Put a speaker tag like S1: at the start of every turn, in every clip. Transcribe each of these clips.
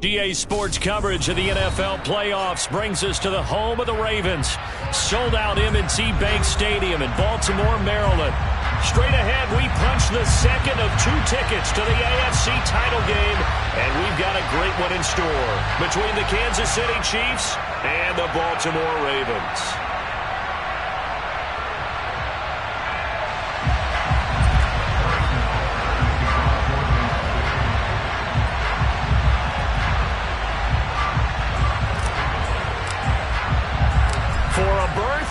S1: GA Sports coverage of the NFL playoffs brings us to the home of the Ravens. Sold out M&T Bank Stadium in Baltimore, Maryland. Straight ahead, we punch the second of 2 tickets to the AFC title game, and we've got a great one in store between the Kansas City Chiefs and the Baltimore Ravens.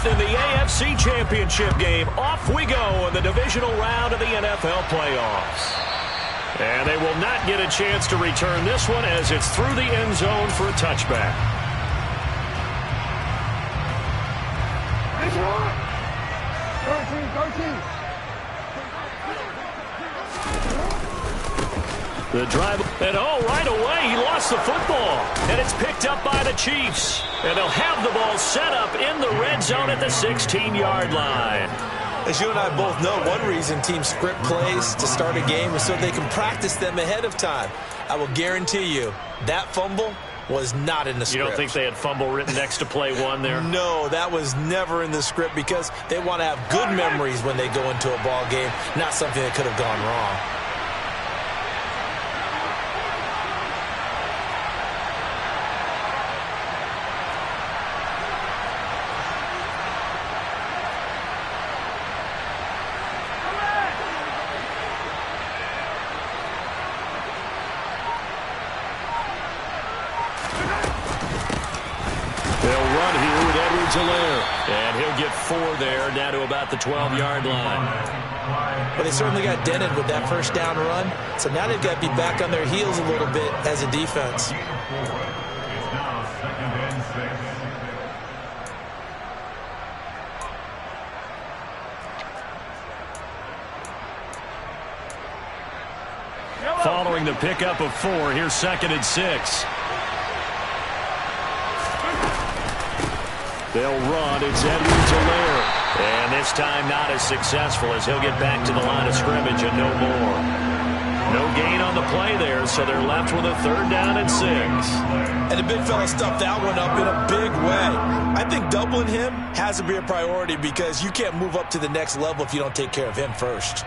S1: In the AFC Championship game, off we go in the divisional round of the NFL playoffs. And they will not get a chance to return this one as it's through the end zone for a touchback. The drive, and right away, he lost the football. And it's picked up by the Chiefs. And they'll have the ball set up in the red zone at the 16-yard line.
S2: As you and I both know, one reason teams script plays to start a game is so they can practice them ahead of time. I will guarantee you, that fumble was not in the script.
S1: You don't think they had fumble written next to play one there?
S2: No, that was never in the script because they want to have good memories when they go into a ball game, not something that could have gone wrong.
S1: And he'll get 4 there, down to about the 12-yard line.
S2: But they certainly got dented with that first down run. So now they've got to be back on their heels a little bit as a defense.
S1: Following the pickup of 4, here's 2nd and 6. They'll run. It's Edwards-Helaire. And this time not as successful as he'll get back to the line of scrimmage and no more. No gain on the play there, so they're left with a 3rd down and 6.
S2: And the big fella stuffed that one up in a big way. I think doubling him has to be a priority because you can't move up to the next level if you don't take care of him first.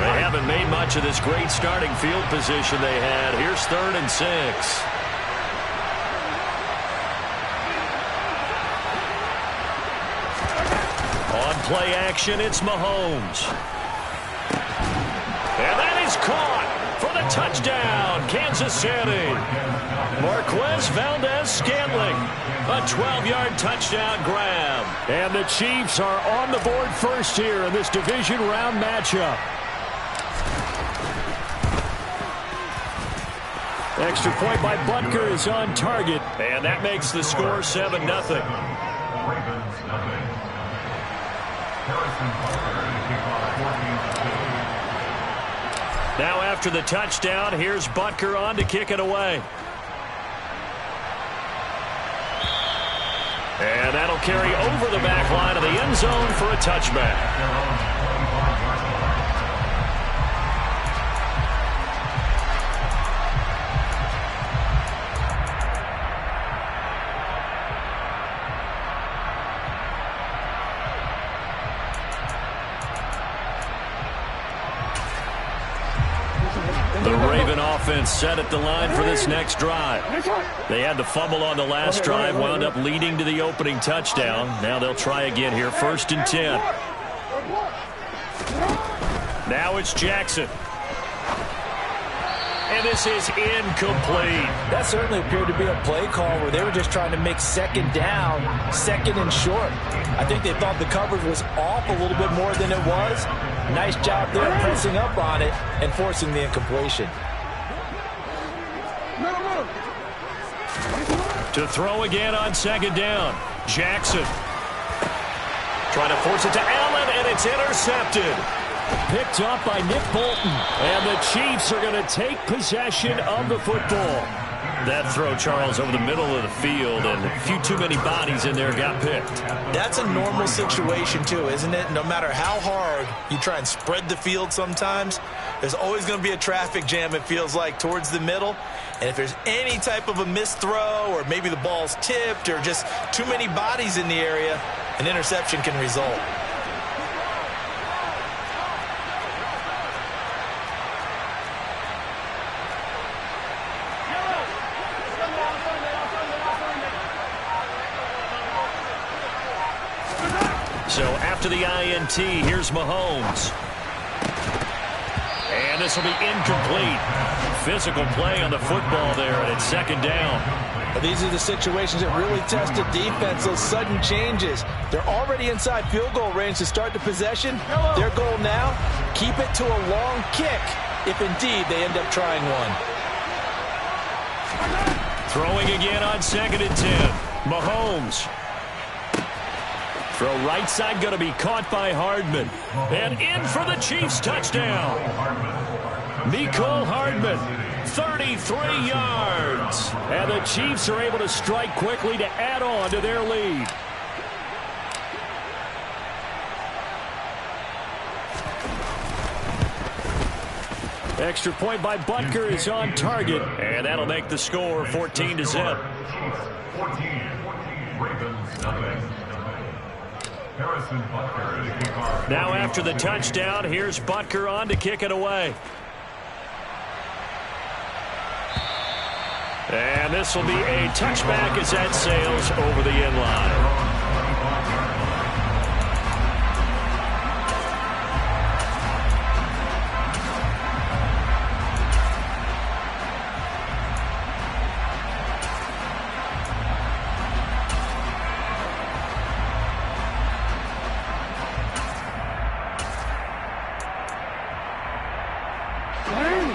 S1: They haven't made much of this great starting field position they had. Here's 3rd and 6. On play action, it's Mahomes. And that is caught for the touchdown, Kansas City. Marquez Valdez-Scantling, a 12-yard touchdown grab. And the Chiefs are on the board first here in this division round matchup. Extra point by Butker is on target, and that makes the score 7-0. Now after the touchdown, here's Butker on to kick it away. And that'll carry over the back line of the end zone for a touchback. Offense set at the line for this next drive. They had the fumble on the last drive, wound up leading to the opening touchdown. Now they'll try again here, 1st and 10. Now it's Jackson. And this is incomplete.
S2: That certainly appeared to be a play call where they were just trying to make 2nd down, 2nd and short. I think they thought the coverage was off a little bit more than it was. Nice job there pressing up on it and forcing the incompletion.
S1: To throw again on 2nd down. Jackson. Trying to force it to Allen, and it's intercepted. Picked up by Nick Bolton. And the Chiefs are going to take possession of the football. That throw, Charles, over the middle of the field, and a few too many bodies in there got picked.
S2: That's a normal situation, too, isn't it? No matter how hard you try and spread the field sometimes, there's always going to be a traffic jam, it feels like, towards the middle. And if there's any type of a missed throw or maybe the ball's tipped or just too many bodies in the area, an interception can result.
S1: So after the INT, here's Mahomes. And this will be incomplete. Physical play on the football there, and it's second down.
S2: But these are the situations that really test the defense, those sudden changes. They're already inside field goal range to start the possession. Their goal now, keep it to a long kick, if indeed they end up trying one.
S1: Throwing again on 2nd and 10. Mahomes. Throw right side going to be caught by Hardman. And in for the Chiefs touchdown. Mecole Hardman, 33 yards. And the Chiefs are able to strike quickly to add on to their lead. Extra point by Butker is on target. And that'll make the score 14-0. Now after the touchdown, here's Butker on to kick it away. And this will be a touchback as that sails over the end line.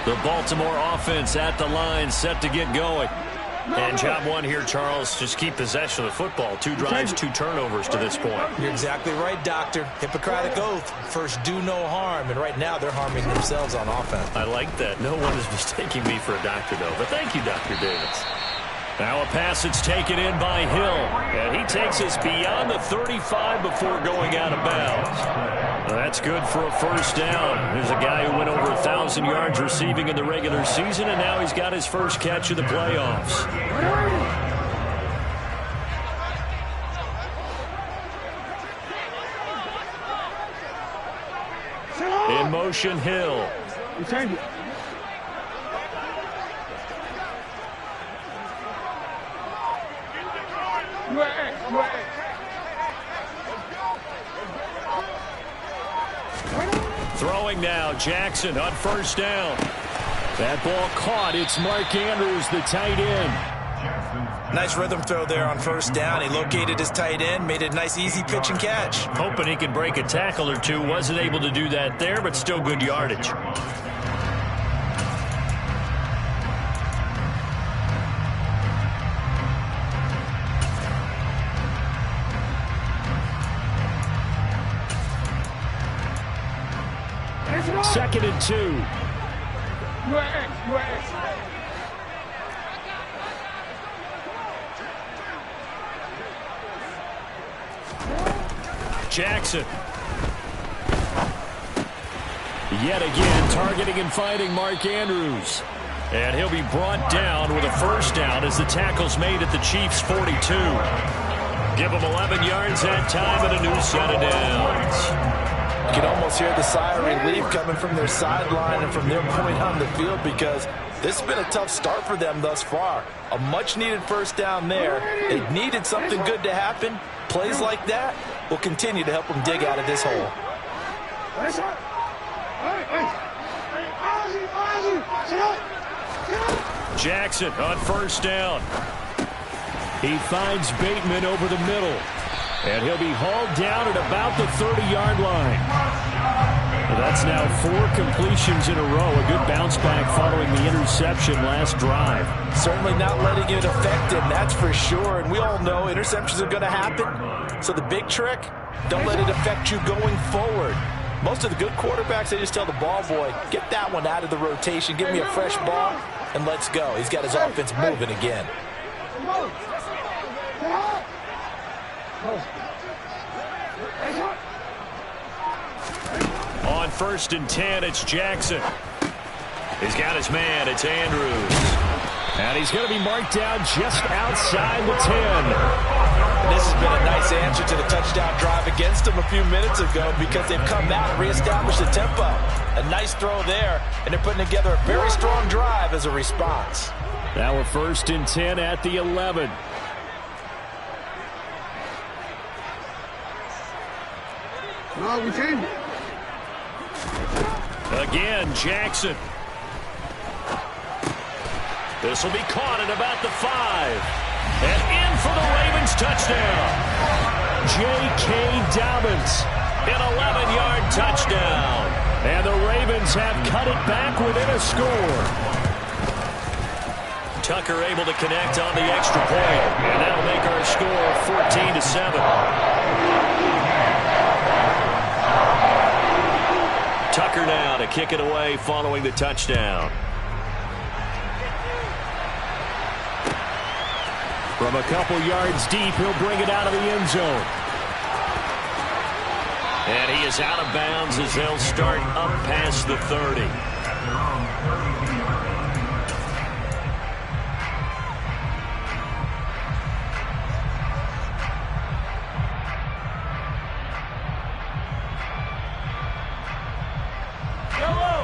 S1: The Baltimore offense at the line, set to get going. And job one here, Charles, just keep possession of the football. 2 drives, 2 turnovers to this point.
S2: You're exactly right, Doctor. Hippocratic oath. First, do no harm. And right now, they're harming themselves on offense.
S1: I like that. No one is mistaking me for a doctor, though. But thank you, Dr. Davis. Now a pass that's taken in by Hill. And he takes us beyond the 35 before going out of bounds. Well, that's good for a first down. There's a guy who went over 1,000 yards receiving in the regular season, and now he's got his first catch of the playoffs. In motion, Hill. Throwing now, Jackson on first down. That ball caught. It's Mark Andrews, the tight end.
S2: Nice rhythm throw there on first down. He located his tight end, made a nice easy pitch and catch.
S1: Hoping he could break a tackle or two. Wasn't able to do that there, but still good yardage. Second and 2. Jackson. Yet again, targeting and fighting Mark Andrews. And he'll be brought down with a first down as the tackle's made at the Chiefs' 42. Give them 11 yards that time and a new set of downs.
S2: You can almost hear the sigh of relief coming from their sideline and from their point on the field because this has been a tough start for them thus far. A much-needed first down there. They needed something good to happen. Plays like that will continue to help them dig out of this hole.
S1: Jackson on first down. He finds Bateman over the middle. And he'll be hauled down at about the 30-yard line. Well, that's now 4 completions in a row. A good bounce back following the interception last drive.
S2: Certainly not letting it affect him, that's for sure. And we all know interceptions are going to happen. So the big trick, don't let it affect you going forward. Most of the good quarterbacks, they just tell the ball boy, get that one out of the rotation. Give me a fresh ball. and let's go. He's got his offense moving again.
S1: On 1st and 10, it's Jackson. He's got his man. It's Andrews. And he's going to be marked down just outside the 10.
S2: This has been a nice answer to the touchdown drive against them a few minutes ago because they've come out and reestablished the tempo. A nice throw there, and they're putting together a very strong drive as a response.
S1: Now we're 1st and 10 at the 11.
S3: No, we change.
S1: Again, Jackson. This will be caught at about the 5. And in for the Ravens touchdown. J.K. Dobbins, an 11-yard touchdown. And the Ravens have cut it back within a score. Tucker able to connect on the extra point. And that'll make our score 14-7. Tucker now to kick it away following the touchdown. From a couple yards deep, he'll bring it out of the end zone. And he is out of bounds as they'll start up past the 30.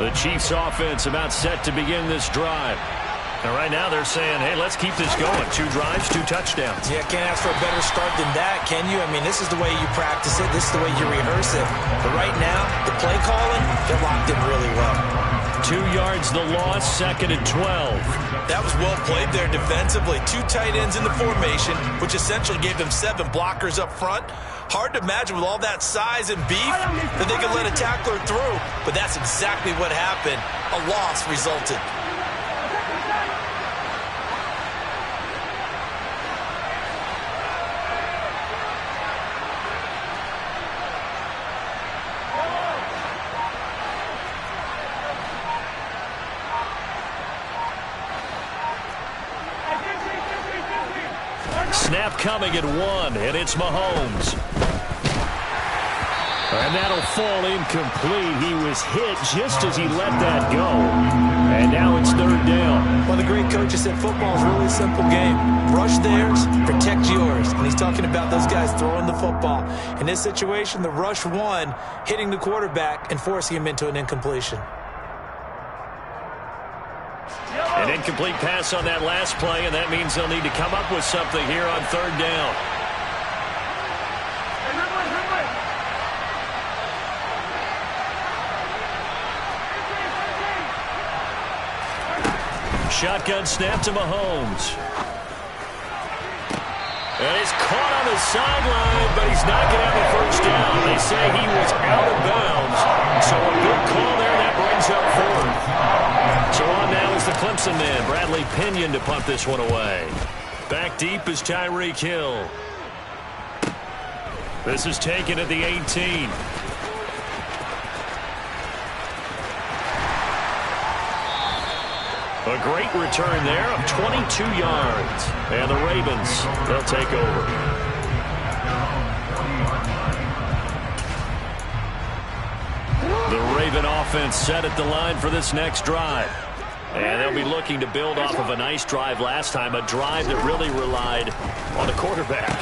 S1: The Chiefs offense about set to begin this drive. And right now they're saying, hey, let's keep this going. 2 drives, 2 touchdowns.
S2: Yeah, can't ask for a better start than that, can you? I mean, this is the way you practice it. This is the way you rehearse it. But right now, the play calling, they're locked in really well.
S1: 2 yards the loss, 2nd and 12.
S2: That was well played there defensively. 2 tight ends in the formation, which essentially gave them 7 blockers up front. Hard to imagine with all that size and beef that they could let a tackler through. But that's exactly what happened. A loss resulted.
S1: Snap coming at 1, and it's Mahomes. And that'll fall incomplete. He was hit just as he let that go. And now it's 3rd down.
S2: Well, the great coach said football is a really simple game. Rush theirs, protect yours. And he's talking about those guys throwing the football. In this situation, the rush won, hitting the quarterback and forcing him into an incompletion.
S1: An incomplete pass on that last play, and that means they'll need to come up with something here on 3rd down. Shotgun snap to Mahomes. And he's caught on the sideline, but he's not going to have a 1st down. They say he was out of bounds, so a good call there. That brings up 4th. So on now is the Clemson man, Bradley Pinion, to punt this one away. Back deep is Tyreek Hill. This is taken at the 18. A great return there of 22 yards. And the Ravens, they'll take over. The Raven offense set at the line for this next drive. And they'll be looking to build off of a nice drive last time, a drive that really relied on the quarterback.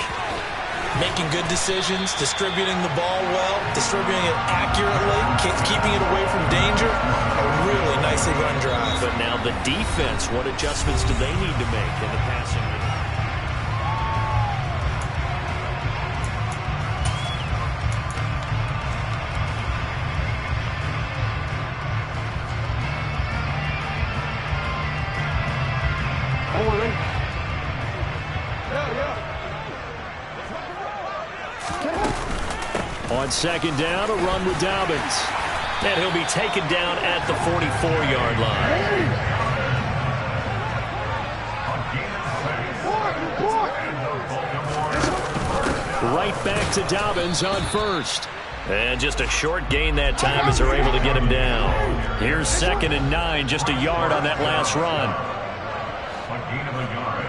S2: Making good decisions, distributing the ball well, distributing it accurately, keeping it away from danger. A really nicely run drive.
S1: But now the defense, what adjustments do they need to make in the passing game? On 2nd down, a run with Dobbins. And he'll be taken down at the 44-yard line. Right back to Dobbins on 1st. And just a short gain that time as they're able to get him down. Here's 2nd and 9, just a yard on that last run.
S4: A gain of a yard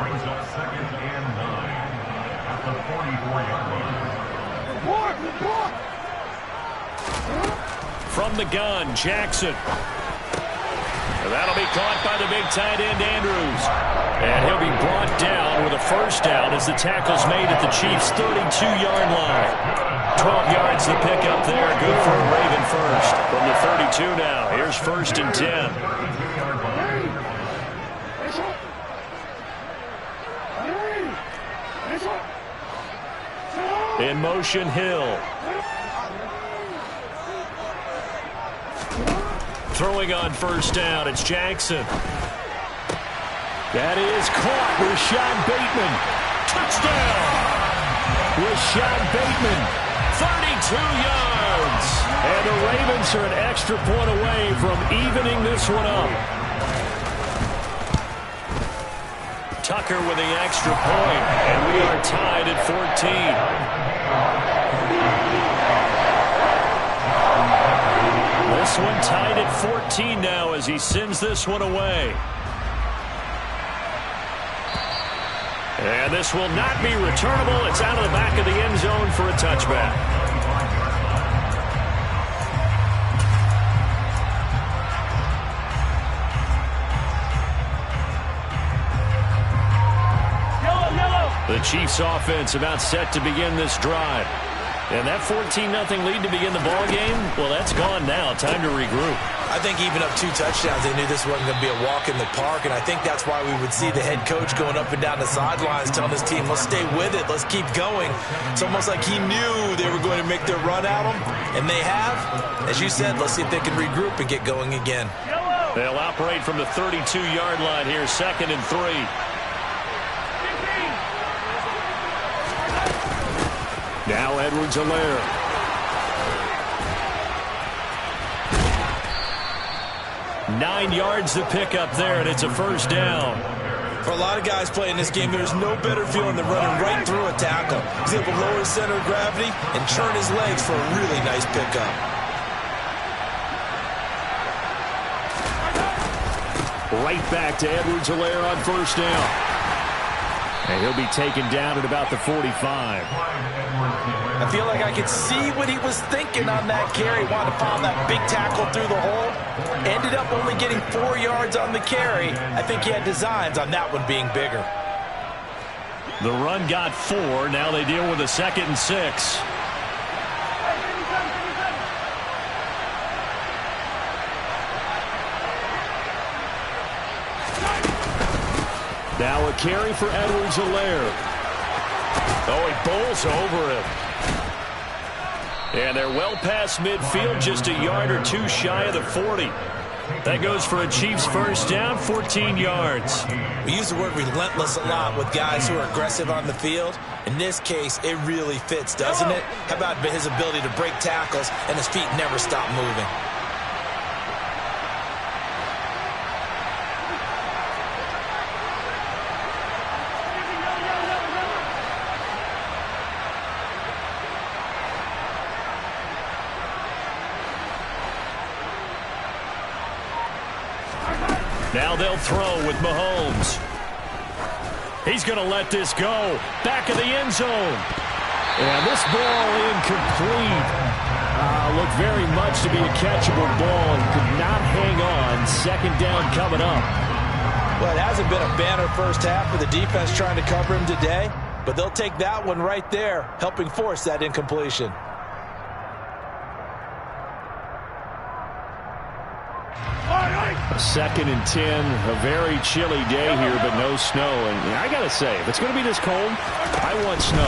S4: brings up 2nd and 9 at the 44-yard line.
S1: From the gun, Jackson. And that'll be caught by the big tight end, Andrews. And he'll be brought down with a first down as the tackle's made at the Chiefs' 32-yard line. 12 yards to pick up there. Good for a Raven first. From the 32 now. Here's 1st and 10. In motion, Hill. Throwing on first down, it's Jackson. That is caught. Rashad Bateman. Touchdown. Rashad Bateman. 32 yards. And the Ravens are an extra point away from evening this one up. Tucker with the extra point, and we are tied at 14. This one tied at 14 now as he sends this one away. And this will not be returnable. It's out of the back of the end zone for a touchback. The Chiefs offense about set to begin this drive. And that 14-0 lead to begin the ball game, well, that's gone now. Time to regroup.
S2: I think even up 2 touchdowns, they knew this wasn't going to be a walk in the park, and I think that's why we would see the head coach going up and down the sidelines telling his team, let's stay with it, let's keep going. It's almost like he knew they were going to make their run at him, and they have. As you said, let's see if they can regroup and get going again.
S1: They'll operate from the 32-yard line here, 2nd and 3. Now Edwards-Helaire. Nine yards to pick up there, and it's a first down.
S2: For a lot of guys playing this game, there's no better feeling than running right through a tackle. He's able to lower his center of gravity and churn his legs for a really nice pickup.
S1: Right back to Edwards-Helaire on first down. And he'll be taken down at about the 45.
S2: I feel like I could see what he was thinking on that carry. Wanted to find that big tackle through the hole. Ended up only getting 4 yards on the carry. I think he had designs on that one being bigger.
S1: The run got 4. Now they deal with a 2nd and 6. Now a carry for Edwards-Helaire. Oh, he bowls over him. And they're well past midfield, just a yard or 2 shy of the 40. That goes for a Chiefs first down, 14 yards.
S2: We use the word relentless a lot with guys who are aggressive on the field. In this case, it really fits, doesn't it? How about his ability to break tackles and his feet never stop moving?
S1: Now they'll throw with Mahomes. He's going to let this go. Back of the end zone. And this ball incomplete. Looked very much to be a catchable ball and could not hang on. 2nd down coming up.
S2: Well, it hasn't been a banner first half for the defense trying to cover him today, but they'll take that one right there, helping force that incompletion.
S1: A 2nd and 10, a very chilly day here, but no snow. And I got to say, if it's going to be this cold, I want snow.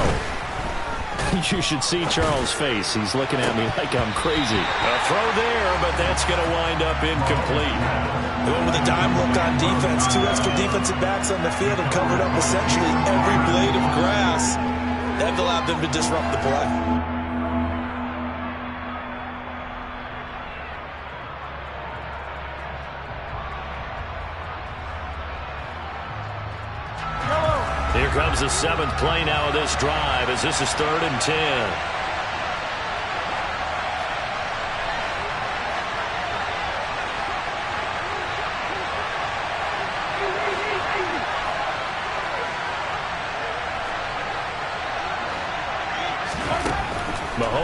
S1: You should see Charles' face. He's looking at me like I'm crazy. A throw there, but that's going to wind up incomplete.
S2: Going with a dime look on defense. 2 extra defensive backs on the field and covered up essentially every blade of grass. That allowed them to disrupt the play.
S1: Here comes the 7th play now of this drive as this is 3rd and 10.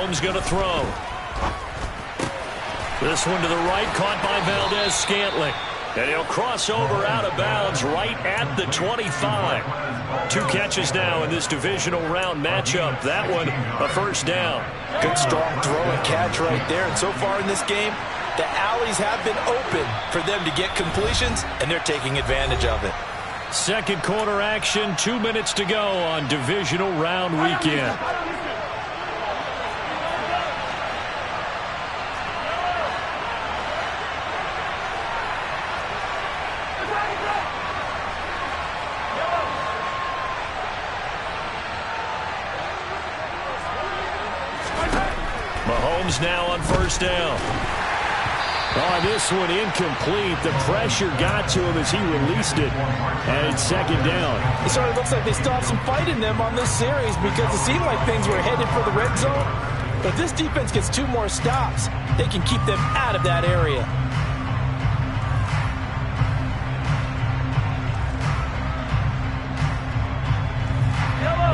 S1: Mahomes going to throw. This one to the right, caught by Valdez-Scantling. And he'll cross over out of bounds right at the 25. 2 catches now in this divisional round matchup. That one, a first down.
S2: Good strong throw and catch right there. And so far in this game, the alleys have been open for them to get completions, and they're taking advantage of it.
S1: Second quarter action, 2 minutes to go on divisional round weekend. Mahomes now on first down. Oh, this one incomplete. The pressure got to him as he released it. And it's second down.
S2: It sort of looks like they still have some fight in them on this series because it seemed like things were headed for the red zone. But if this defense gets 2 more stops, they can keep them out of that area.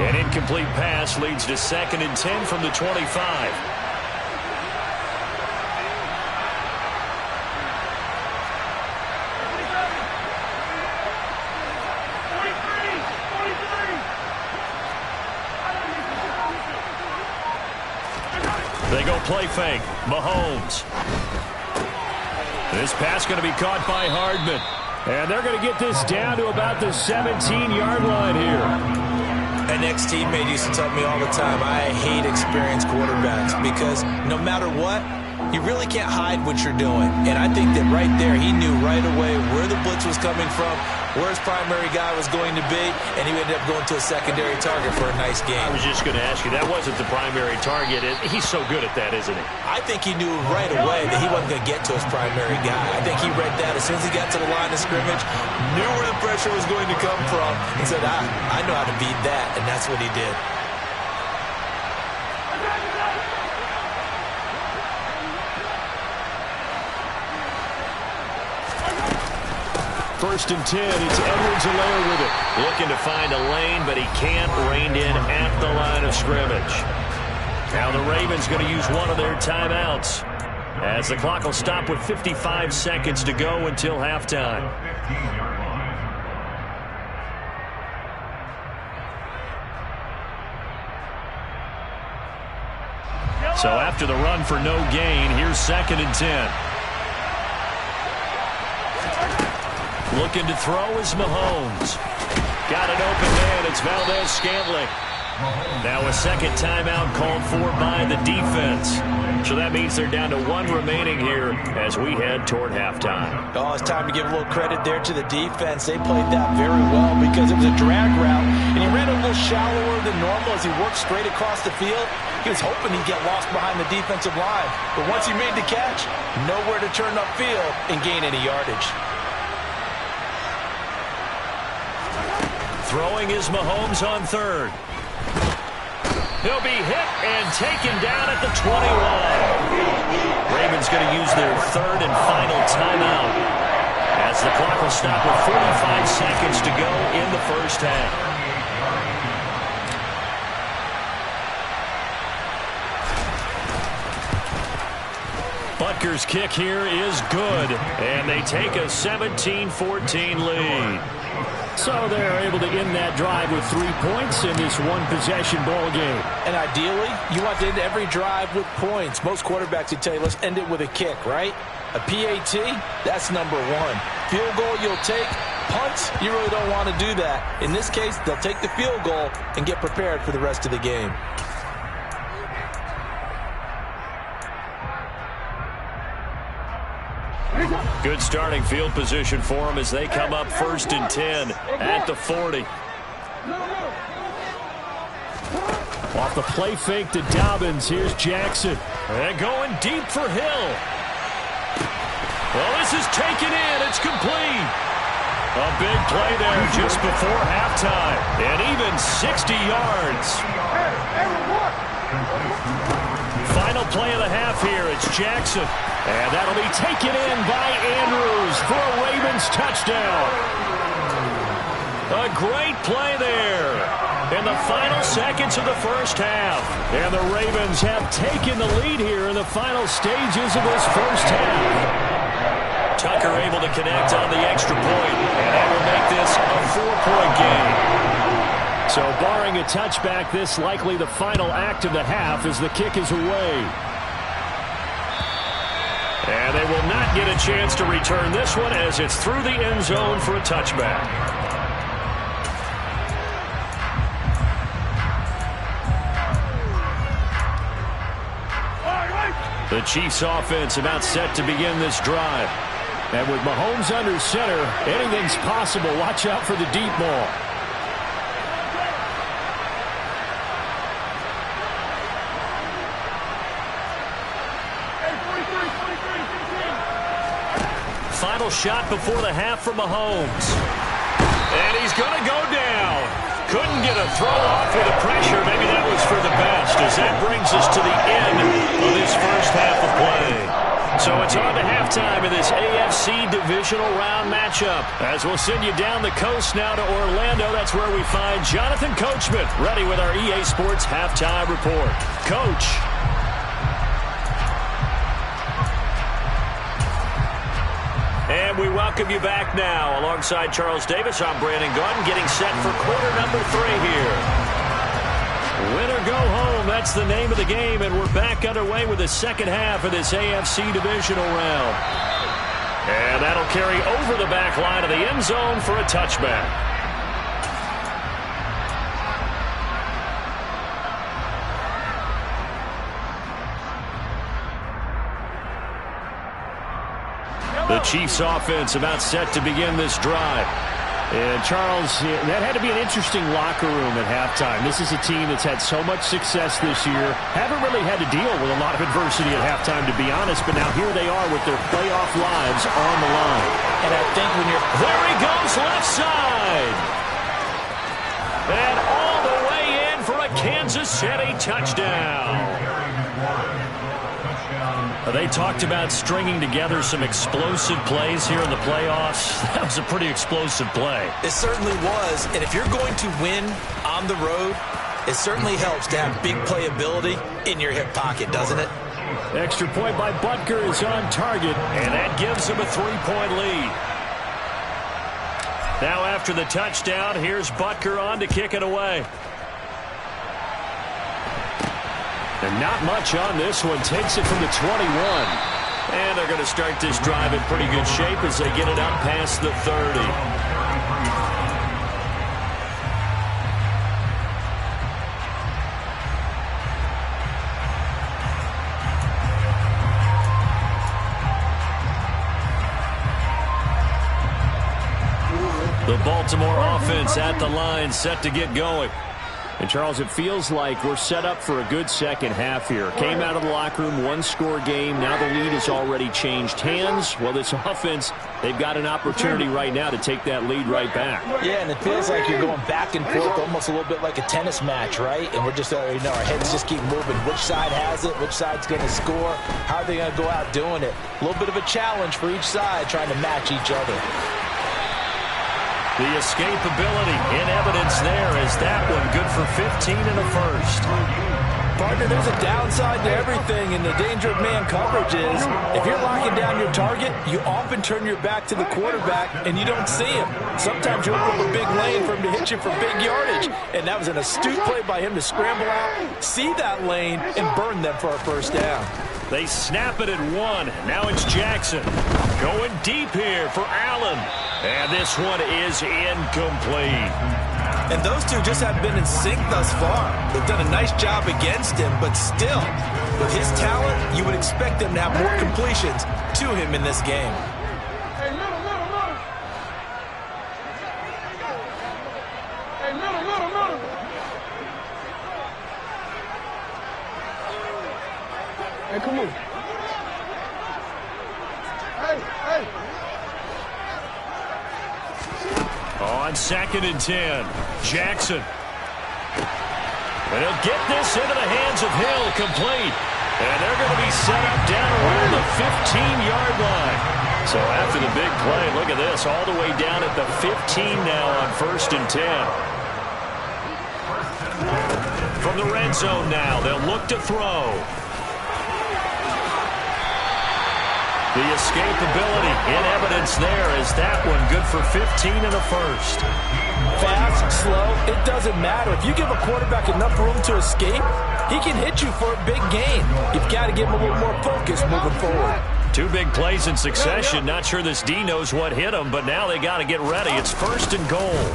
S1: An incomplete pass leads to 2nd and 10 from the 25. They go play fake. Mahomes. This pass going to be caught by Hardman. And they're going to get this down to about the 17-yard line here.
S2: An ex-teammate used to tell me all the time, I hate experienced quarterbacks because no matter what, you really can't hide what you're doing. And I think that right there, he knew right away where the blitz was coming from, where his primary guy was going to be, and he ended up going to a secondary target for a nice game.
S1: I was just going to ask you, that wasn't the primary target. He's so good at that, isn't he?
S2: I think he knew right away that he wasn't going to get to his primary guy. I think he read that as soon as he got to the line of scrimmage, knew where the pressure was going to come from, and said, I know how to beat that, and that's what he did.
S1: First and 10, it's Edwards-Helaire with it. Looking to find a lane, but he can't rein in at the line of scrimmage. Now the Ravens going to use one of their timeouts as the clock will stop with 55 seconds to go until halftime. So after the run for no gain, here's 2nd and 10. Looking to throw is Mahomes. Got an open man. It's Valdez-Scantling. Now a second timeout called for by the defense. So that means they're down to 1 remaining here as we head toward halftime.
S2: Oh, it's time to give a little credit there to the defense. They played that very well because it was a drag route, and he ran a little shallower than normal as he worked straight across the field. He was hoping he'd get lost behind the defensive line. But once he made the catch, nowhere to turn upfield and gain any yardage.
S1: Throwing is Mahomes on third. He'll be hit and taken down at the 21. Ravens going to use their 3rd and final timeout as the clock will stop with 45 seconds to go in the first half. Butker's kick here is good, and they take a 17-14 lead. So they're able to end that drive with 3 points in this one-possession ball game.
S2: And ideally, you want to end every drive with points. Most quarterbacks would tell you, let's end it with a kick, right? A PAT, that's number 1. Field goal, you'll take. Punts, you really don't want to do that. In this case, they'll take the field goal and get prepared for the rest of the game.
S1: Good starting field position for them as they come up 1st and 10 at the 40. Off the play fake to Dobbins. Here's Jackson. And going deep for Hill. Well, this is taken in. It's complete. A big play there just before halftime. And even 60 yards. Final play of the half here. It's Jackson. And that'll be taken in by Andrews for a Ravens touchdown. A great play there. in the final seconds of the first half. And the Ravens have taken the lead here in the final stages of this first half. Tucker able to connect on the extra point, and that will make this a 4-point game. So barring a touchback, this likely the final act of the half as the kick is away. And they will not get a chance to return this one as it's through the end zone for a touchback. The Chiefs offense about set to begin this drive. And with Mahomes under center, anything's possible. Watch out for the deep ball. Final shot before the half from Mahomes. And he's going to go down. Couldn't get a throw off with the pressure. Maybe that was for the best, as that brings us to the end of this first half of play. So it's on to halftime in this AFC divisional round matchup. As we'll send you down the coast now to Orlando, that's where we find Jonathan Coachman ready with our EA Sports halftime report. Coach. And we welcome you back now. Alongside Charles Davis, I'm Brandon Gaudin, getting set for quarter number 3 here. Win or go home, that's the name of the game, and we're back underway with the second half of this AFC divisional round. And that'll carry over the back line of the end zone for a touchback. The Chiefs offense about set to begin this drive. And Charles, that had to be an interesting locker room at halftime. This is a team that's had so much success this year. Haven't really had to deal with a lot of adversity at halftime, to be honest. But now here they are with their playoff lives on the line.
S2: And I think when you're...
S1: There he goes, left side. And all the way in for a Kansas City touchdown. They talked about stringing together some explosive plays here in the playoffs. That was a pretty explosive play.
S2: It certainly was. And if you're going to win on the road, it certainly helps to have big playability in your hip pocket, doesn't it?
S1: Extra point by Butker is on target, and that gives him a 3-point lead. Now after the touchdown, here's Butker on to kick it away. And not much on this one. Takes it from the 21. And they're going to start this drive in pretty good shape as they get it up past the 30. The Baltimore offense at the line, set to get going. And, Charles, it feels like we're set up for a good second half here. Came out of the locker room, one-score game. Now the lead has already changed hands. Well, this offense, they've got an opportunity right now to take that lead right back.
S2: Yeah, and it feels like you're going back and forth, almost a little bit like a tennis match, right? And we're just, our heads just keep moving. Which side has it? Which side's going to score? How are they going to go out doing it? A little bit of a challenge for each side, trying to match each other.
S1: The escapability in evidence there as that one good for 15 in the first.
S2: Partner, there's a downside to everything, and the danger of man coverage is if you're locking down your target, you often turn your back to the quarterback and you don't see him. Sometimes you open up a big lane for him to hit you for big yardage, and that was an astute play by him to scramble out, see that lane, and burn them for a first down.
S1: They snap it at 1. Now it's Jackson going deep here for Allen. And this one is incomplete.
S2: And those two just haven't been in sync thus far. They've done a nice job against him, but still, with his talent, you would expect them to have more completions to him in this game.
S3: Hey, middle. Hey, middle. Hey, come on. Hey.
S1: On 2nd and 10, Jackson. And he'll get this into the hands of Hill, complete. And they're going to be set up down around the 15-yard line. So after the big play, look at this, all the way down at the 15 now on 1st and 10. From the red zone now, they'll look to throw. The escapability in evidence there as that one good for 15 in the first.
S2: Fast, slow, it doesn't matter. If you give a quarterback enough room to escape, he can hit you for a big gain. You've got to give him a little more focus moving forward.
S1: 2 big plays in succession. Not sure this D knows what hit him, but now they got to get ready. It's 1st and goal.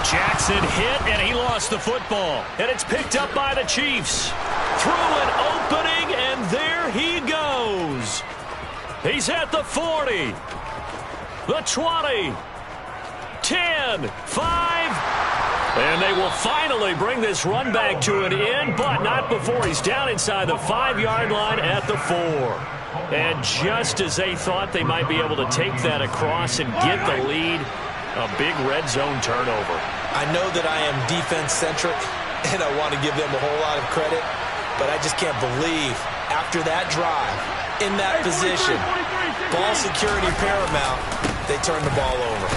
S1: Jackson hit, and he lost the football. And it's picked up by the Chiefs. Through an opening, and there he goes. He's at the 40, the 20, 10, 5, and they will finally bring this run back to an end, but not before he's down inside the 5-yard line at the 4. And just as they thought they might be able to take that across and get the lead, a big red zone turnover.
S2: I know that I am defense-centric, and I want to give them a whole lot of credit, but I just can't believe after that drive, in that position, ball security paramount, they turn the ball over.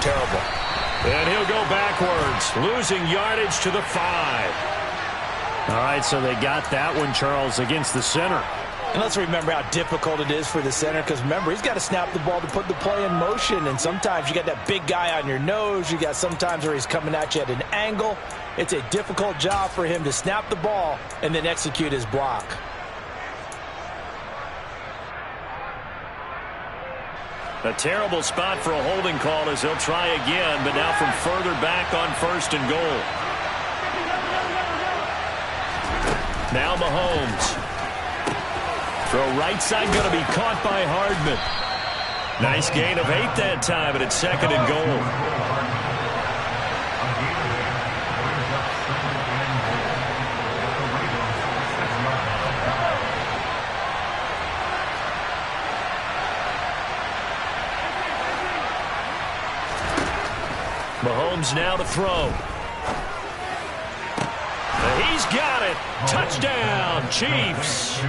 S2: Terrible.
S1: And he'll go backwards, losing yardage to the 5. All right, so they got that one, Charles, against the center.
S2: And let's remember how difficult it is for the center, because remember, he's got to snap the ball to put the play in motion, and sometimes you got that big guy on your nose. You got sometimes where he's coming at you at an angle. It's a difficult job for him to snap the ball and then execute his block.
S1: A terrible spot for a holding call as he'll try again, but now from further back on 1st and goal. Now Mahomes. Throw right side going to be caught by Hardman. Nice gain of 8 that time, and it's 2nd and goal. Mahomes now to throw. He's got it. Touchdown, Chiefs.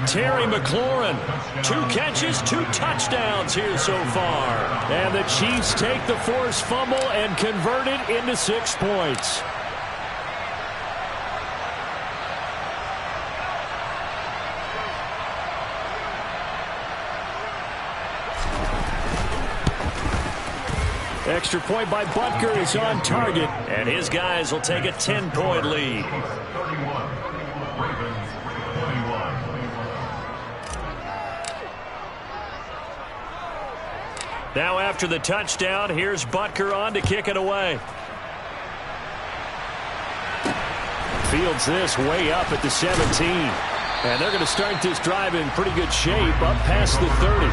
S1: Terry McLaurin, 2 catches, 2 touchdowns here so far. And the Chiefs take the forced fumble and convert it into 6 points. Extra point by Butker is on target, and his guys will take a 10-point lead.
S4: 31, Ravens 21.
S1: Now after the touchdown, here's Butker on to kick it away. Fields this way up at the 17. And they're going to start this drive in pretty good shape up past the 30.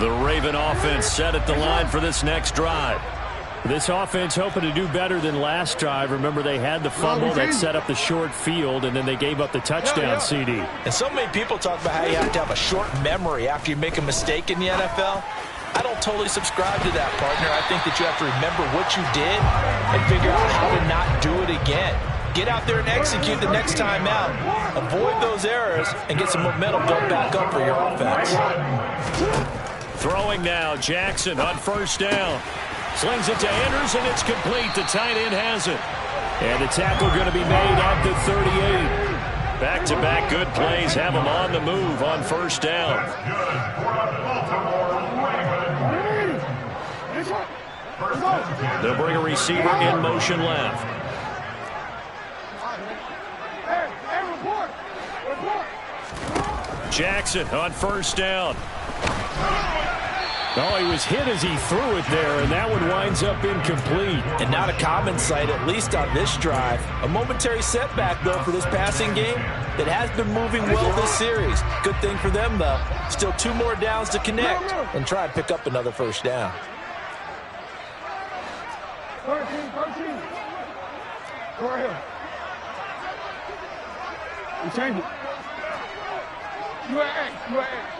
S1: The Raven offense set at the line for this next drive. This offense hoping to do better than last drive. Remember, they had the fumble that set up the short field, and then they gave up the touchdown CD.
S2: And so many people talk about how you have to have a short memory after you make a mistake in the NFL. I don't totally subscribe to that, partner. I think that you have to remember what you did and figure out how to not do it again. Get out there and execute the next time out. Avoid those errors and get some momentum built back up for your offense.
S1: Throwing now, Jackson on 1st down. Slings it to Andrews, and it's complete. The tight end has it. And the tackle going to be made at the 38. Back-to-back good plays have them on the move on 1st down. They'll bring a receiver in motion left. Jackson on 1st down. Oh, he was hit as he threw it there, and that one winds up incomplete.
S2: And not a common sight, at least on this drive. A momentary setback, though, for this passing game that has been moving well this series. Good thing for them, though. Still 2 more downs to connect and try and pick up another 1st down.
S3: 13. Go ahead. We change it. You at X. You at X.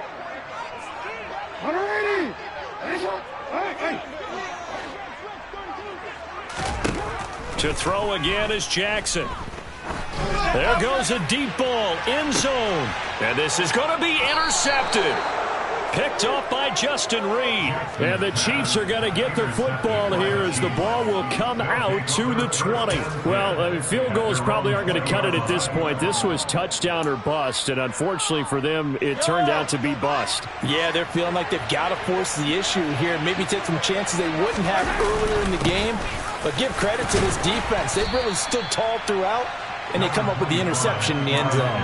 S3: 180. Hey.
S1: To throw again is Jackson. There goes a deep ball, end zone. And this is going to be intercepted. Picked off by Justin Reed. And the Chiefs are going to get the football here as the ball will come out to the 20. Well, field goals probably aren't going to cut it at this point. This was touchdown or bust, and unfortunately for them, it turned out to be bust.
S2: Yeah, they're feeling like they've got to force the issue here and maybe take some chances they wouldn't have earlier in the game. But give credit to this defense. They've really stood tall throughout, and they come up with the interception in the end zone.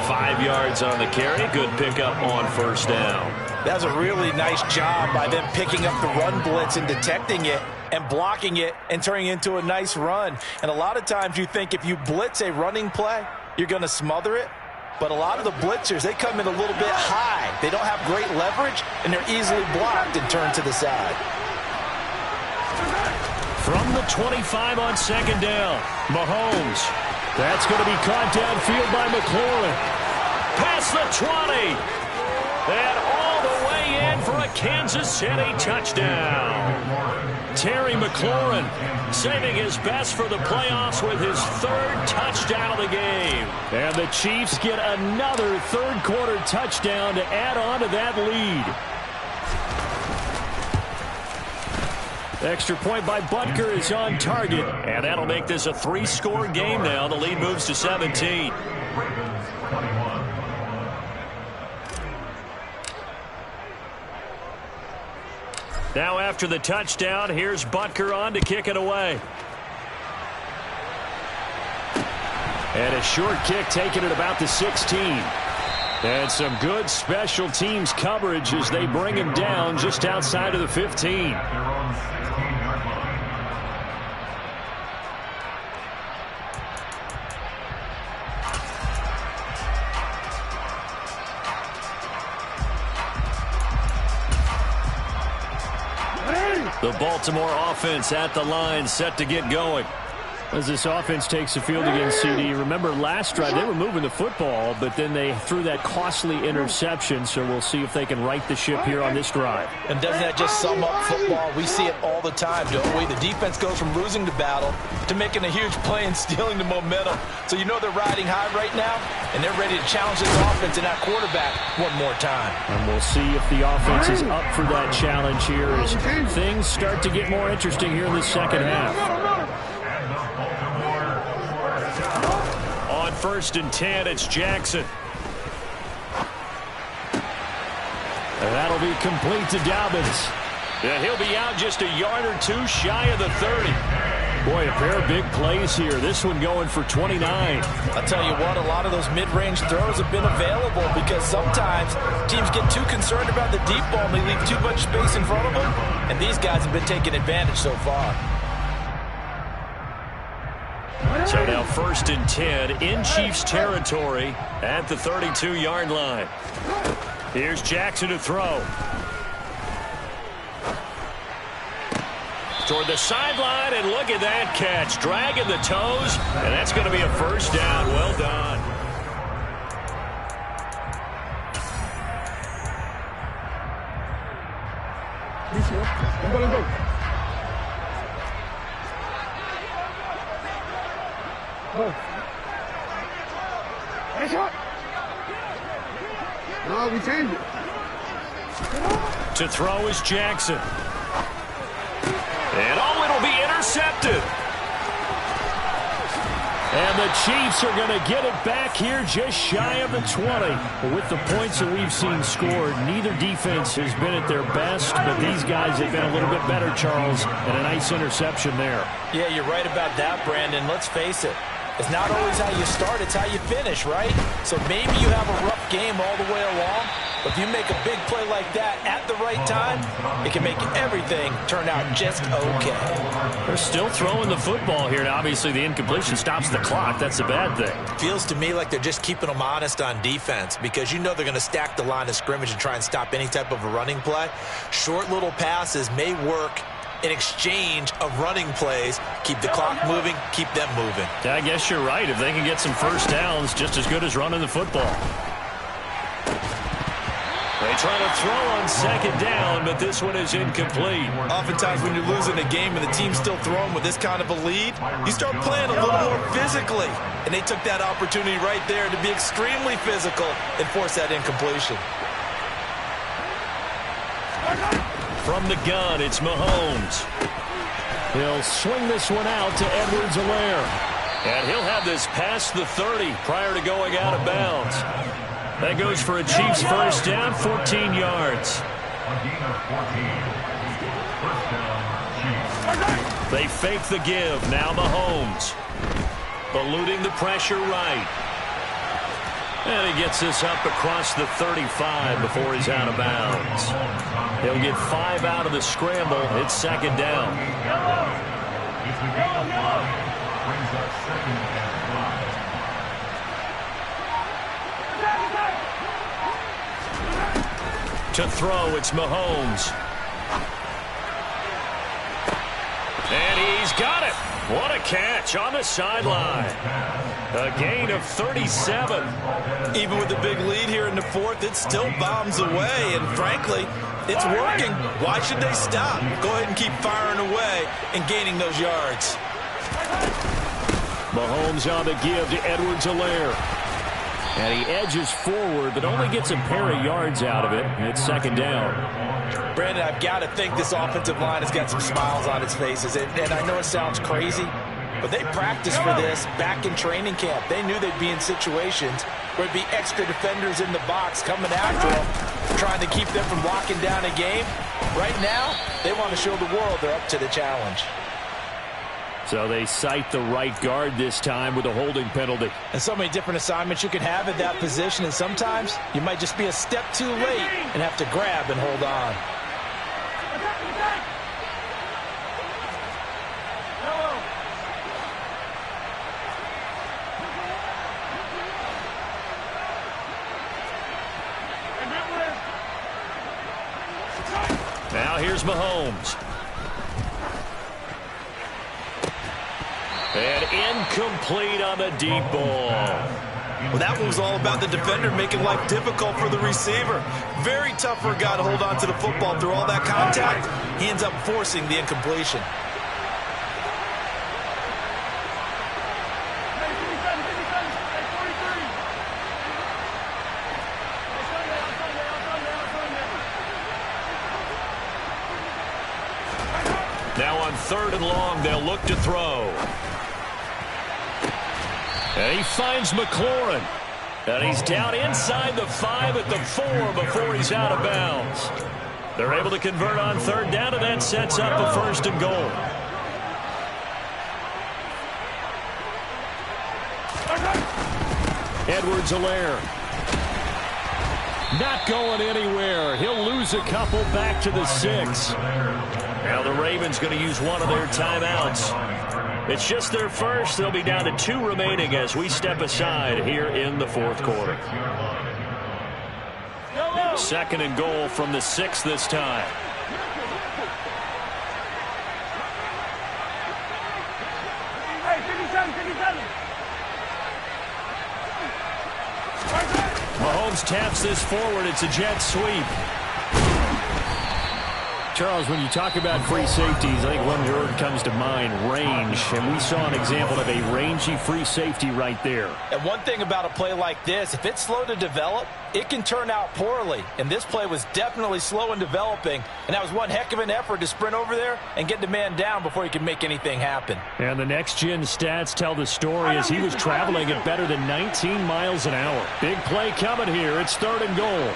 S1: 5 yards on the carry. Good pickup on first down.
S2: That was a really nice job by them picking up the run blitz and detecting it and blocking it and turning it into a nice run. And a lot of times you think if you blitz a running play, you're going to smother it. But a lot of the blitzers, they come in a little bit high. They don't have great leverage, and they're easily blocked and turned to the side.
S1: From the 25 on second down, Mahomes. That's going to be caught downfield by McLaurin. Past the 20. And all the way in for a Kansas City touchdown. Terry McLaurin saving his best for the playoffs with his third touchdown of the game. And the Chiefs get another third-quarter touchdown to add on to that lead. Extra point by Butker is on target, and that'll make this a 3-score game now. The lead moves to 17. Now after the touchdown, here's Butker on to kick it away. And a short kick taken at about the 16. And some good special teams coverage as they bring him down just outside of the 15. The Baltimore offense at the line, set to get going. As this offense takes the field against CD, remember last drive they were moving the football, but then they threw that costly interception, so we'll see if they can right the ship here on this drive.
S2: And doesn't that just sum up football? We see it all the time, don't we? The defense goes from losing the battle to making a huge play and stealing the momentum. So you know they're riding high right now, and they're ready to challenge this offense and that quarterback one more time.
S1: And we'll see if the offense is up for that challenge here as things start to get more interesting here in the second half. On 1st and 10, it's Jackson. And that'll be complete to Dobbins. And he'll be out just a yard or two shy of the 30. Boy, a pair of big plays here. This one going for 29.
S2: I'll tell you what, a lot of those mid-range throws have been available because sometimes teams get too concerned about the deep ball and they leave too much space in front of them. And these guys have been taking advantage so far.
S1: So now 1st and 10 in Chiefs territory at the 32-yard line. Here's Jackson to throw. Toward the sideline, and look at that catch. Dragging the toes, and that's going to be a first down. Well done.
S3: Let's go. No, we changed it.
S1: To throw is Jackson. And oh, it'll be intercepted. And the Chiefs are going to get it back here just shy of the 20. But with the points that we've seen scored, neither defense has been at their best, but these guys have been a little bit better, Charles, and a nice interception there.
S2: Yeah, you're right about that, Brandon. Let's face it. It's not always how you start, it's how you finish, right? So maybe you have a rough game all the way along, but if you make a big play like that at the right time, it can make everything turn out just okay.
S1: They're still throwing the football here, and obviously the incompletion stops the clock. That's a bad thing.
S2: Feels to me like they're just keeping them honest on defense because you know they're going to stack the line of scrimmage and try and stop any type of a running play. Short little passes may work in exchange of running plays. Keep the clock moving, keep them moving.
S1: Yeah, I guess you're right. If they can get some first downs, just as good as running the football. They try to throw on second down, but this one is incomplete.
S2: Oftentimes when you're losing a game and the team's still throwing with this kind of a lead, you start playing a little more physically. And they took that opportunity right there to be extremely physical and force that incompletion.
S1: From the gun, it's Mahomes. He'll swing this one out to Edwards-Helaire. And he'll have this past the 30 prior to going out of bounds. That goes for a Chiefs first down, 14 yards. They fake the give. Now Mahomes. Eluding the pressure right. And he gets this up across the 35 before he's out of bounds. He'll get 5 out of the scramble. It's second down.
S4: Brings up second and 5.
S1: To throw, it's Mahomes. And he's got it. What a catch on the sideline. A gain of 37.
S2: Even with the big lead here in the fourth, it still bombs away. And frankly, it's working. Why should they stop? Go ahead and keep firing away and gaining those yards.
S1: Mahomes on the give to Edwards-Helaire. And he edges forward, but only gets a pair of yards out of it. And it's second down.
S2: Brandon, I've got to think this offensive line has got some smiles on its faces. And I know it sounds crazy, but they practiced for this back in training camp. They knew they'd be in situations where it'd be extra defenders in the box coming after them, trying to keep them from locking down a game. Right now, they want to show the world they're up to the challenge.
S1: So they cite the right guard this time with a holding penalty.
S2: And so many different assignments you can have at that position, and sometimes you might just be a step too late and have to grab and hold on.
S1: Now here's Mahomes. And incomplete on the deep ball.
S2: Well, that one was all about the defender making life difficult for the receiver. Very tough for a guy to hold on to the football through all that contact. He ends up forcing the incompletion.
S1: Now on third and long, they'll look to throw. And he finds McLaurin. And he's down inside the 5 at the 4 before he's out of bounds. They're able to convert on third down, and that sets up a first and goal. Edwards-Helaire. Not going anywhere. He'll lose a couple back to the 6. Now the Ravens going to use one of their timeouts. It's just their first. They'll be down to 2 remaining as we step aside here in the fourth quarter. Second and goal from the 6 this time. Mahomes taps this forward. It's a jet sweep. Charles, when you talk about free safeties, I think one word comes to mind, range. And we saw an example of a rangy free safety right there.
S2: And one thing about a play like this, if it's slow to develop, it can turn out poorly. And this play was definitely slow in developing. And that was one heck of an effort to sprint over there and get the man down before he could make anything happen.
S1: And the next-gen stats tell the story as he was traveling at better than 19 miles an hour. Big play coming here. It's third and goal.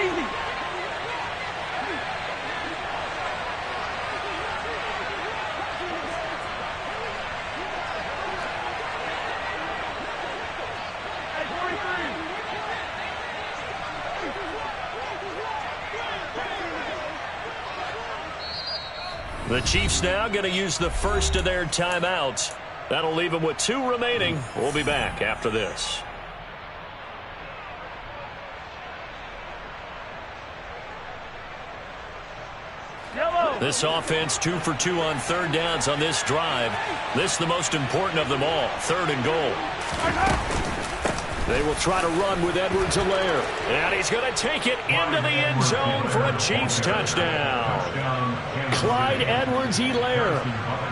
S3: Easy.
S1: The Chiefs now going to use the first of their timeouts. That'll leave them with 2 remaining. We'll be back after this. This offense 2 for 2 on third downs on this drive. This is the most important of them all, 3rd and goal. They will try to run with Edwards-Helaire. And he's going to take it into the end zone for a Chiefs touchdown. Clyde Edwards-Helaire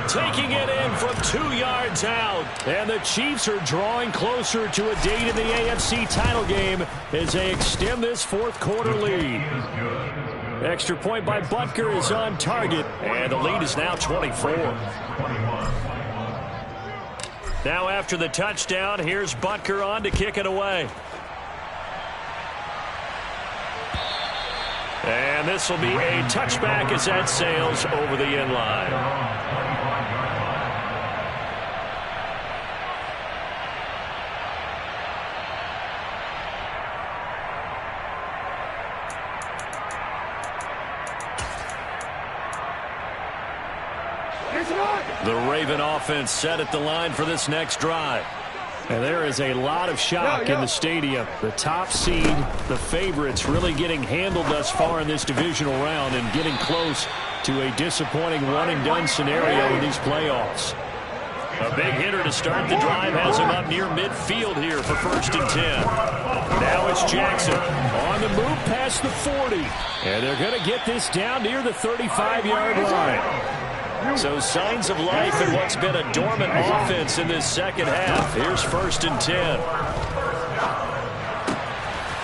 S1: taking it in from 2 yards out. And the Chiefs are drawing closer to a date in the AFC title game as they extend this 4th quarter lead. Extra point by Butker is on target, and the lead is now 24. Now after the touchdown, here's Butker on to kick it away. And this will be a touchback as that sails over the end line. The Raven offense set at the line for this next drive. And there is a lot of shock in the stadium. The top seed, the favorites, really getting handled thus far in this divisional round and getting close to a disappointing one-and-done scenario in these playoffs. A big hitter to start the drive has him up near midfield here for 1st and 10. Now it's Jackson on the move past the 40. And they're going to get this down near the 35-yard line. So signs of life in what's been a dormant offense in this second half. Here's 1st and 10.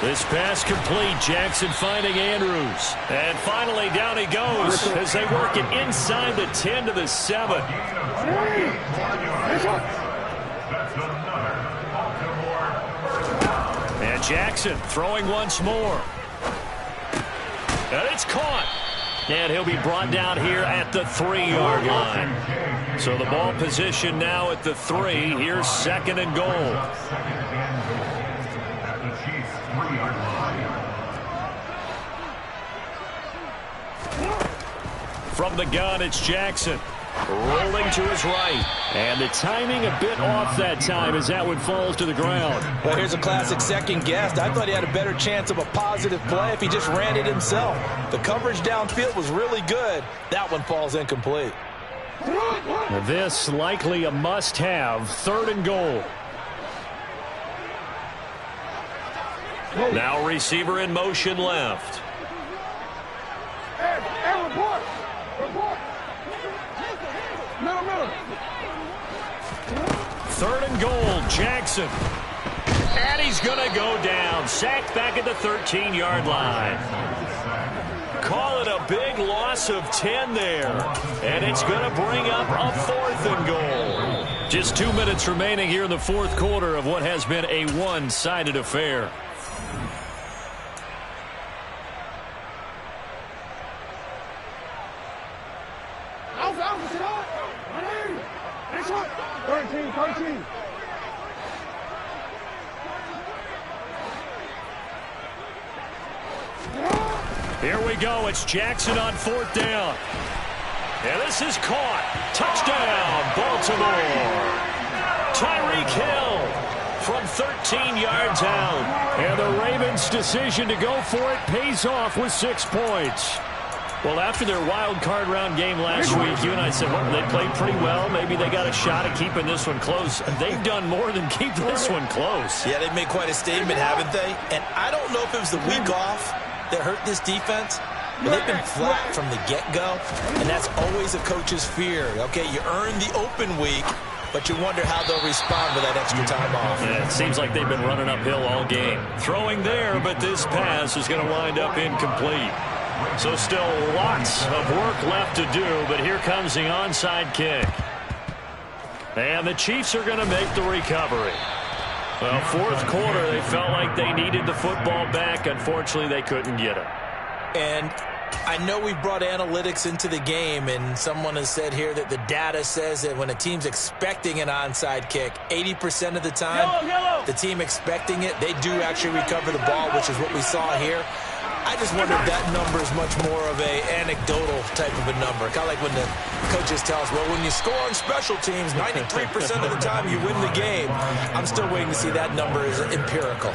S1: This pass complete. Jackson finding Andrews. And finally down he goes as they work it inside the 10 to the 7. And Jackson throwing once more. And it's caught. And he'll be brought down here at the 3-yard line. So the ball position now at the 3. Here's 2nd and goal. From the gun, it's Jackson. Rolling to his right. And the timing a bit off that time as that one falls to the ground.
S2: Well, here's a classic second guess. I thought he had a better chance of a positive play if he just ran it himself. The coverage downfield was really good. That one falls incomplete.
S1: This likely a must-have. 3rd and goal. Now receiver in motion left.
S3: Report. Middle.
S1: 3rd and goal, Jackson. And he's going to go down. Sacked back at the 13-yard line. Call it a big loss of 10 there. And it's going to bring up a 4th and goal. Just 2 minutes remaining here in the 4th quarter of what has been a one-sided affair. Here we go. It's Jackson on 4th down. And this is caught. Touchdown, Baltimore. Tyreek Hill from 13 yards out. And the Ravens' decision to go for it pays off with 6 points. Well, after their wild card round game last week, you and I said, well, they played pretty well. Maybe they got a shot at keeping this one close. They've done more than keep this one close.
S2: Yeah, they've made quite a statement, haven't they? And I don't know if it was the week off that hurt this defense, but they've been flat from the get-go, and that's always a coach's fear. Okay, you earn the open week, but you wonder how they'll respond with that extra time off.
S1: Yeah, it seems like they've been running uphill all game. Throwing there, but this pass is going to wind up incomplete. So still lots of work left to do, but here comes the onside kick. And the Chiefs are going to make the recovery. Well, 4th quarter, they felt like they needed the football back. Unfortunately, they couldn't get it.
S2: And I know we brought analytics into the game, and someone has said here that the data says that when a team's expecting an onside kick, 80% of the time, the team expecting it, they do actually recover the ball, which is what we saw here. I just wonder if that number is much more of a anecdotal type of a number. Kind of like when the coaches tell us, well, when you score on special teams, 93% of the time you win the game. I'm still waiting to see that number is empirical.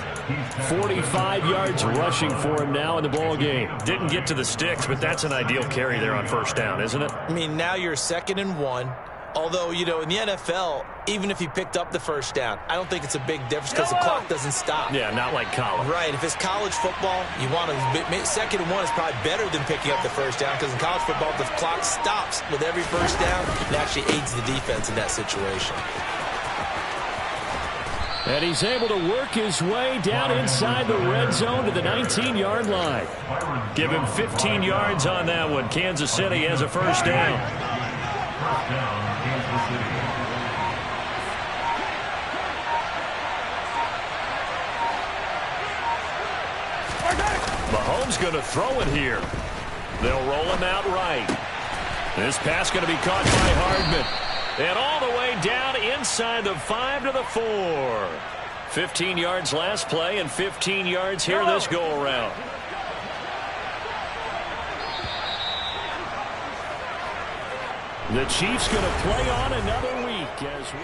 S1: 45 yards rushing for him now in the ball game. Didn't get to the sticks, but that's an ideal carry there on first down, isn't it?
S2: I mean, now you're 2nd and 1. Although, you know, in the NFL, even if he picked up the first down, I don't think it's a big difference because the clock doesn't stop.
S1: Yeah, not like college.
S2: Right. If it's college football, you want to 2nd and 1 is probably better than picking up the first down because in college football, the clock stops with every first down. It actually aids the defense in that situation.
S1: And he's able to work his way down inside the red zone to the 19-yard line. Give him 15 yards on that one. Kansas City has a first down.
S4: First down, Kansas City.
S1: Mahomes going to throw it here. They'll roll him out right. This pass going to be caught by Hardman. And all the way down inside the 5 to the 4. 15 yards last play and 15 yards here this go-around. The Chiefs going to play on another week as we...